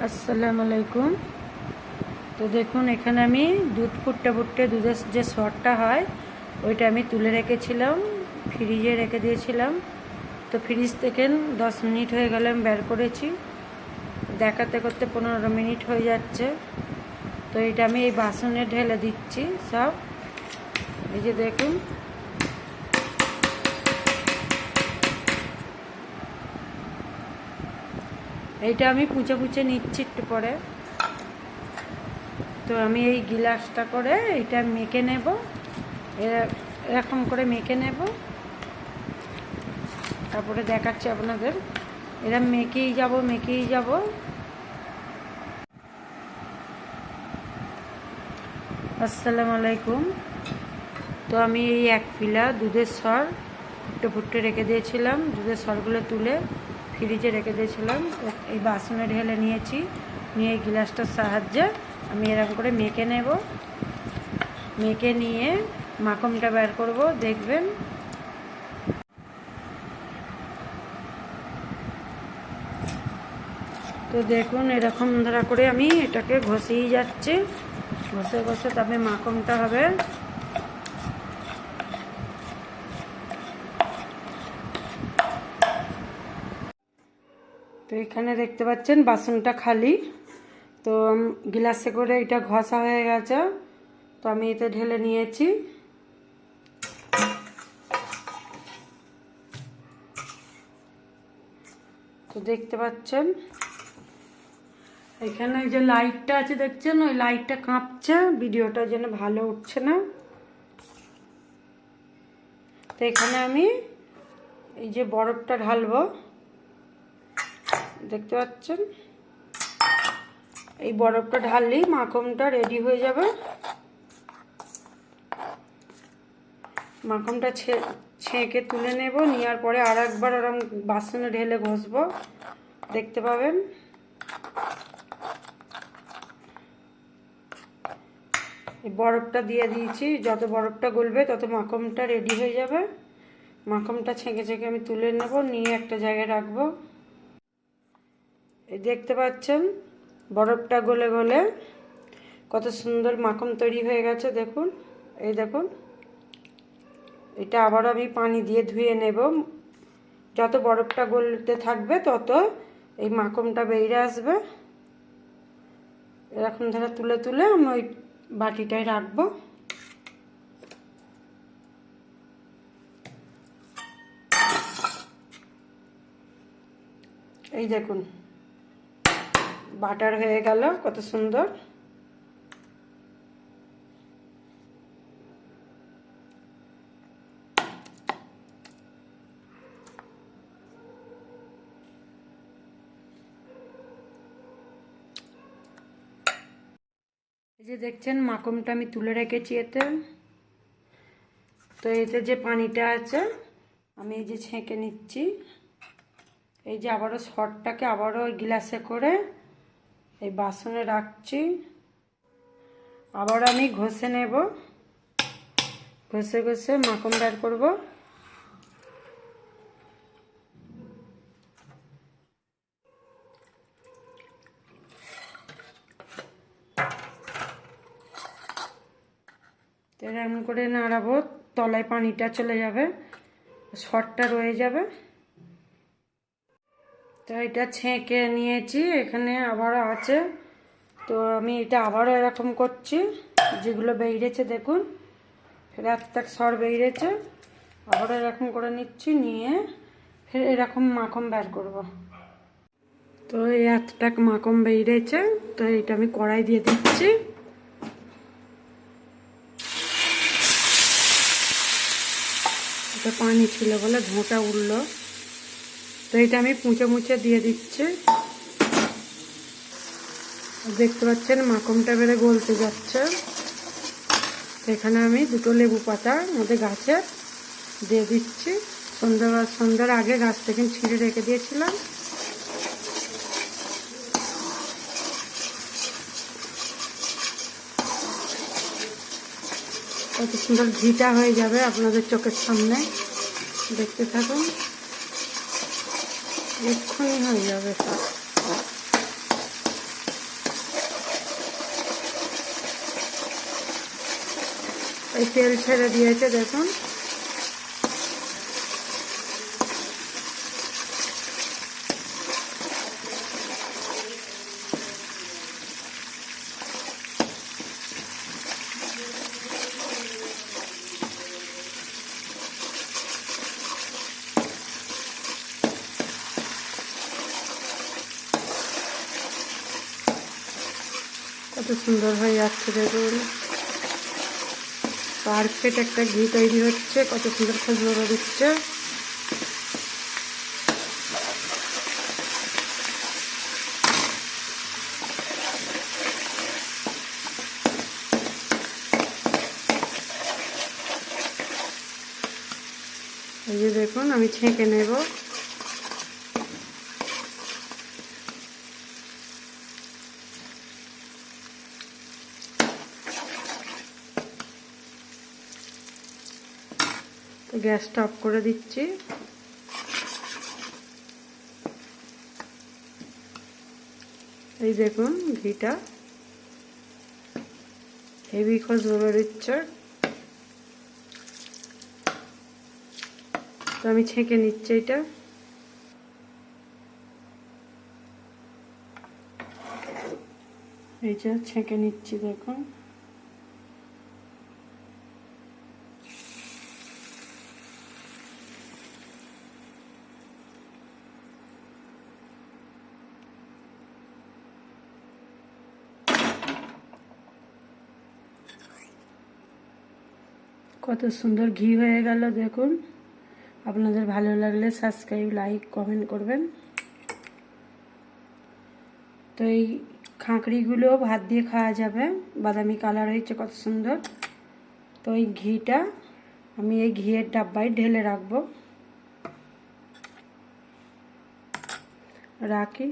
আসসালামু আলাইকুম। তো দেখুন, এখানে আমি দুধ ফুটতে ফুটতে দুধের যে সরটা হয় ওইটা আমি তুলে রেখেছিলাম, ফ্রিজে রেখে দিয়েছিলাম। তো ফ্রিজ থেকে 10 মিনিট হয়ে গেলে আমি বের করেছি, দেখাতে করতে 15 মিনিট হয়ে যাচ্ছে। তো এটা আমি এই বাসনে ঢেলে দিচ্ছি সব। এই যে দেখুন, এইটা আমি পুঁচে নিচ্ছি একটু পরে। তো আমি এই গিলাসটা করে এটা মেখে নেব, এরকম করে মেখে নেব, তারপরে দেখাচ্ছি আপনাদের। এরা মেখেই যাব। আসসালামু আলাইকুম। তো আমি এই 1 পিলা দুধের সর ফুটে রেখে দিয়েছিলাম, দুধের সরগুলো তুলে ফ্রিজে রেখে দিয়েছিলাম। এই বাসনে ঢেলে নিয়েছি, নিয়ে এই গ্লাসটার সাহায্যে আমি এরকম করে মেখে নেব। মেখে নিয়ে মাখনটা বের করব, দেখবেন। তো দেখুন, এরকম ধরা করে আমি এটাকে ঘষেই যাচ্ছি, ঘষে তবে মাখনটা হবে। তো এখানে দেখতে পাচ্ছেন বাসনটা খালি। তো গ্লাসে করে এটা ঘষা হয়ে গেছে, তো আমি এতে ঢেলে নিয়েছি। তো দেখতে পাচ্ছেন এখানে যে লাইটটা আছে দেখছেন, ওই লাইটটা কাঁপছে, ভিডিওটা যেন ভালো উঠছে না। তো এখানে আমি এই যে বরফটা ঢালবো, দেখতে পাচ্ছেন। এই বরফটা ঢাললেই মাখনটা রেডি হয়ে যাবে। মাখনটা ছেঁকে তুলে নেব, নেওয়ার পরে আর একবার ওরকম বাসনে ঢেলে ঘষবো, দেখতে পাবেন। এই বরফটা দিয়ে দিয়েছি, যত বরফটা গলবে তত মাখনটা রেডি হয়ে যাবে। মাখনটা ছেঁকে আমি তুলে নেব, নিয়ে একটা জায়গায় রাখবো। এই দেখতে পাচ্ছেন বরফটা গলে কত সুন্দর মাখন তৈরি হয়ে গেছে, দেখুন। এই দেখুন, এটা আবার আমি পানি দিয়ে ধুয়ে নেব। যত বরফটা গলতে থাকবে তত এই মাখনটা বেরিয়ে আসবে। এরকম ধরে তুলে আমি ওই বাটিটায় রাখবো। এই দেখুন, বাটার হয়ে গেল কত সুন্দর। এই যে দেখছেন মাখনটা আমি তুলে রেখেছি এতে। তো এতে যে পানিটা আছে আমি এই যে ছেঁকে নিচ্ছি। এই যে আবারও সরটাকে আবারও ওই গ্লাসে করে এই বাসনে রাখছি। আবার আমি ঘষে নেব, ঘষে মাখন বের করব। এরকম করে নাড়াবো, তলায় পানিটা চলে যাবে, সরটা রয়ে যাবে। তো এটা ছেঁকে নিয়েছি, এখানে আবারও আছে। তো আমি এটা আবারও এরকম করছি, যেগুলো বেরিয়েছে দেখুন, ফের একটা সর বেরিয়েছে, আবারও এরকম করে নিচ্ছি, নিয়ে ফের এরকম মাখন বের করব। তো এই একটা মাখন বেরিয়েছে, তো এটা আমি কড়াই দিয়ে দিচ্ছি। এটা পানি ছিল বলে ধোঁটা উঠলো, তো এটা আমি মুছে দিয়ে দিচ্ছি। দেখতে পাচ্ছেন মাখনটা বেড়ে গলতে যাচ্ছে। এখানে আমি 2টো লেবু পাতা মধ্যে গাছে দিয়ে দিচ্ছি। সন্ধ্যার আগে গাছ থেকে ছিঁড়ে রেখে দিয়েছিলাম। কত সুন্দর ঘিটা হয়ে যাবে আপনাদের চোখের সামনে, দেখতে থাকুন, এক্ষুনি হয়ে যাবে সব। এই তেল ছেড়ে দিয়েছে দেখুন। কত সুন্দর হয়ে যাচ্ছে দেখুন, পারফেক্ট একটা ঘি তৈরি হচ্ছে, কত সুন্দর খুশবু দিচ্ছে। এই যে দেখুন আমি ছেঁকে নেব। তো গ্যাসটা অফ করে দিচ্ছি। এই দেখুন ঘিটা হেভি খুশবু বেরোচ্ছে। তো আমি ছেঁকে নিচ্ছি এটা। এই যে ছেঁকে নিচ্ছি দেখুন। কত সুন্দর ঘি হয়ে গেল দেখুন। আপনাদের ভালো লাগলে সাবস্ক্রাইব, লাইক, কমেন্ট করবেন। তো এই খাঁকড়িগুলো ভাত দিয়ে খাওয়া যাবে, বাদামি কালার হয়েছে কত সুন্দর। তো এই ঘিটা আমি এই ঘিয়ের ডাব্বায় ঢেলে রাখবো, রাখি।